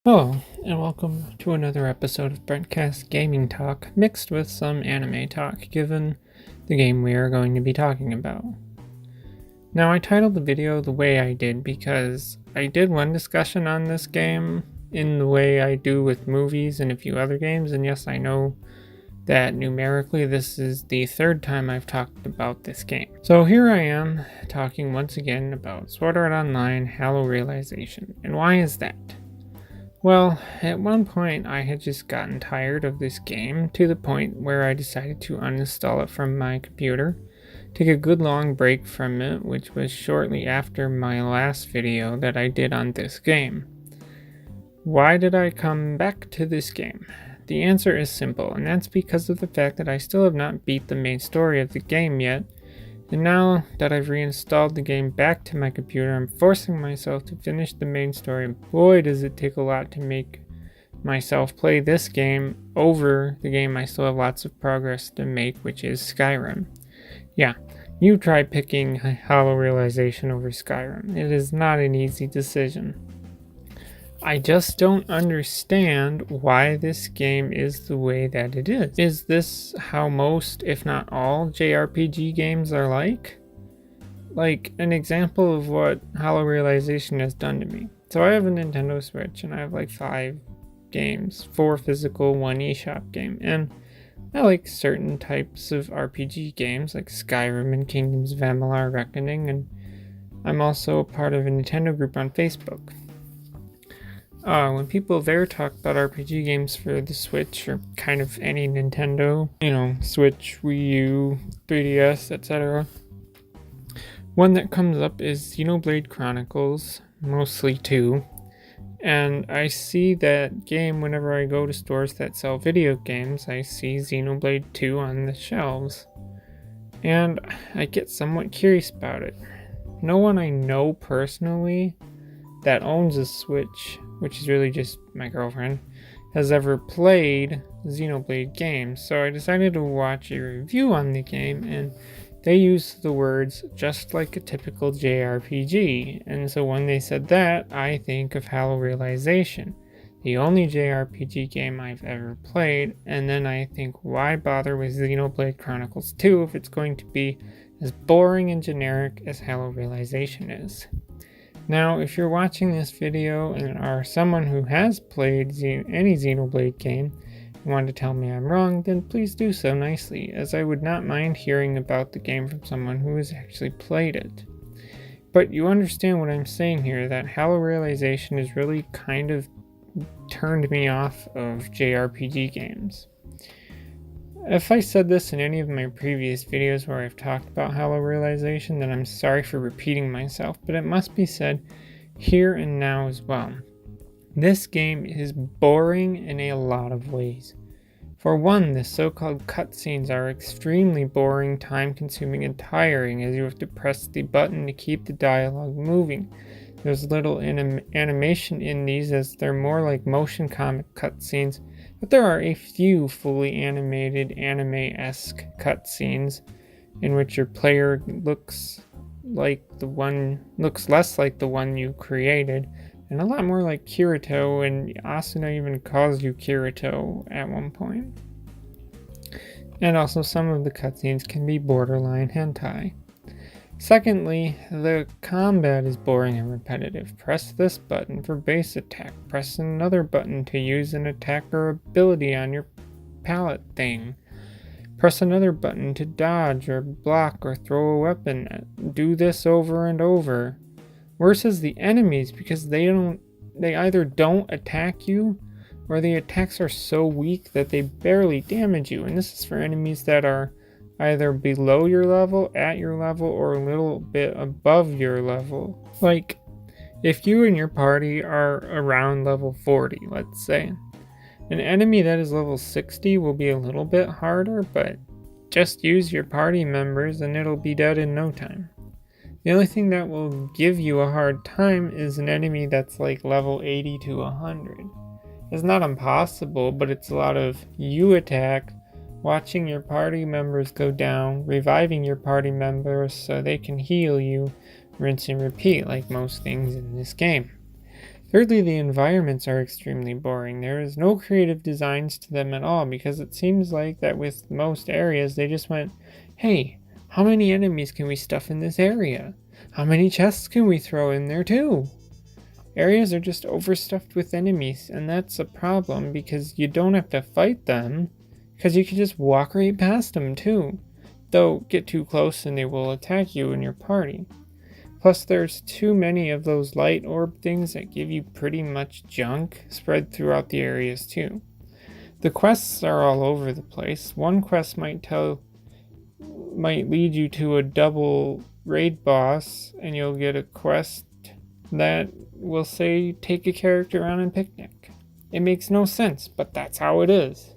Hello, and welcome to another episode of Brentcast Gaming Talk, mixed with some anime talk, given the game we are going to be talking about. Now, I titled the video the way I did because I did one discussion on this game in the way I do with movies and a few other games, and yes, I know that numerically this is the third time I've talked about this game. So here I am, talking once again about Sword Art Online Hallow Realization. And why is that? Well, at one point I had just gotten tired of this game to the point where I decided to uninstall it from my computer, take a good long break from it, which was shortly after my last video that I did on this game. Why did I come back to this game? The answer is simple, and that's because of the fact that I still have not beat the main story of the game yet, and now that I've reinstalled the game back to my computer, I'm forcing myself to finish the main story, and boy does it take a lot to make myself play this game over the game I still have lots of progress to make, which is Skyrim. Yeah, you try picking Hallow Realization over Skyrim. It is not an easy decision. I just don't understand why this game is the way that it is. Is this how most, if not all, JRPG games are like? Like, an example of what Hallow Realization has done to me. So I have a Nintendo Switch, and I have like 5 games. 4 physical, 1 eShop game. And I like certain types of RPG games, like Skyrim and Kingdoms of Amalur Reckoning, and I'm also a part of a Nintendo group on Facebook. When people there talk about RPG games for the Switch or kind of any Nintendo, Switch, Wii U, 3DS, etc., one that comes up is Xenoblade Chronicles, mostly 2, and I see that game whenever I go to stores that sell video games. I see Xenoblade 2 on the shelves, and I get somewhat curious about it. No one I know personally that owns a Switch, which is really just my girlfriend, has ever played Xenoblade games, so I decided to watch a review on the game, and they used the words just like a typical JRPG, and so when they said that, I think of Hallow Realization, the only JRPG game I've ever played, and then I think, why bother with Xenoblade Chronicles 2 if it's going to be as boring and generic as Hallow Realization is? Now, if you're watching this video and are someone who has played any Xenoblade game and want to tell me I'm wrong, then please do so nicely, as I would not mind hearing about the game from someone who has actually played it. But you understand what I'm saying here, that Hallow Realization has really kind of turned me off of JRPG games. If I said this in any of my previous videos where I've talked about Hallow Realization, then I'm sorry for repeating myself, but it must be said here and now as well. This game is boring in a lot of ways. For one, the so-called cutscenes are extremely boring, time-consuming, and tiring, as you have to press the button to keep the dialogue moving. There's little animation in these, as they're more like motion comic cutscenes, but there are a few fully animated anime-esque cutscenes in which your player looks less like the one you created, and a lot more like Kirito, and Asuna even calls you Kirito at one point. And also some of the cutscenes can be borderline hentai. Secondly, the combat is boring and repetitive. Press this button for base attack. Press another button to use an attack or ability on your palette thing. Press another button to dodge or block or throw a weapon. Do this over and over. Worse is the enemies, because they either don't attack you, or the attacks are so weak that they barely damage you. And this is for enemies that are either below your level, at your level, or a little bit above your level. Like, if you and your party are around level 40, let's say, an enemy that is level 60 will be a little bit harder, but just use your party members and it'll be dead in no time. The only thing that will give you a hard time is an enemy that's like level 80 to 100. It's not impossible, but it's a lot of you attack, watching your party members go down, reviving your party members so they can heal you, rinse and repeat like most things in this game. Thirdly, the environments are extremely boring. There is no creative designs to them at all because it seems like that with most areas they just went, hey, how many enemies can we stuff in this area? How many chests can we throw in there too? Areas are just overstuffed with enemies, and that's a problem because you don't have to fight them, because you can just walk right past them too. Though, get too close and they will attack you and your party. Plus, there's too many of those light orb things that give you pretty much junk spread throughout the areas too. The quests are all over the place. One quest might lead you to a double raid boss, and you'll get a quest that will say take a character on a picnic. It makes no sense, but that's how it is.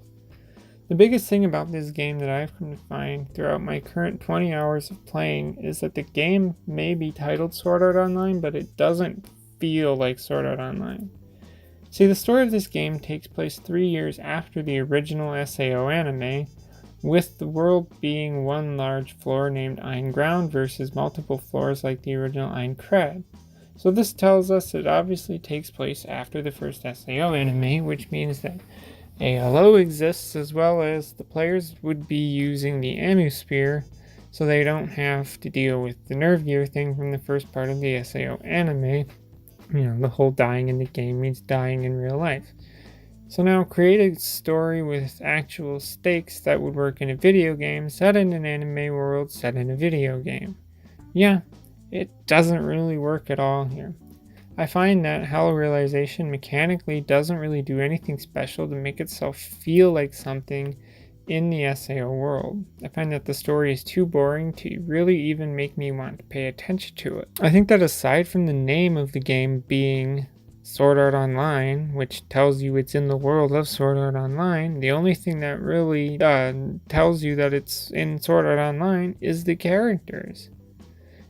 The biggest thing about this game that I've come to find throughout my current 20 hours of playing is that the game may be titled Sword Art Online, but it doesn't feel like Sword Art Online. See, the story of this game takes place 3 years after the original SAO anime, with the world being one large floor named Ein Ground versus multiple floors like the original Ein Cred. So this tells us it obviously takes place after the first SAO anime, which means that a Hallow exists, as well as the players would be using the Amu Spear, so they don't have to deal with the nerve gear thing from the first part of the SAO anime. The whole dying in the game means dying in real life. So now create a story with actual stakes that would work in a video game set in an anime world set in a video game. Yeah, it doesn't really work at all here. I find that Hallow Realization mechanically doesn't really do anything special to make itself feel like something in the SAO world. I find that the story is too boring to really even make me want to pay attention to it. I think that aside from the name of the game being Sword Art Online, which tells you it's in the world of Sword Art Online, the only thing that really tells you that it's in Sword Art Online is the characters.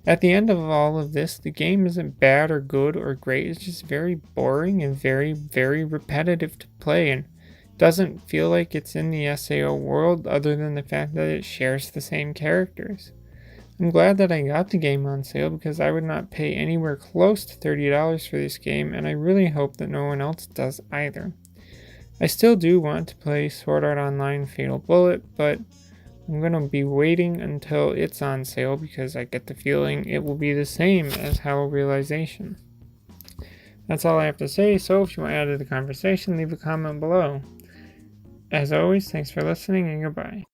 At the end of all of this, the game isn't bad or good or great, it's just very boring and very, very repetitive to play and doesn't feel like it's in the SAO world other than the fact that it shares the same characters. I'm glad that I got the game on sale because I would not pay anywhere close to $30 for this game, and I really hope that no one else does either. I still do want to play Sword Art Online Fatal Bullet, but I'm going to be waiting until it's on sale because I get the feeling it will be the same as Hallow Realization. That's all I have to say, so if you want to add to the conversation, leave a comment below. As always, thanks for listening and goodbye.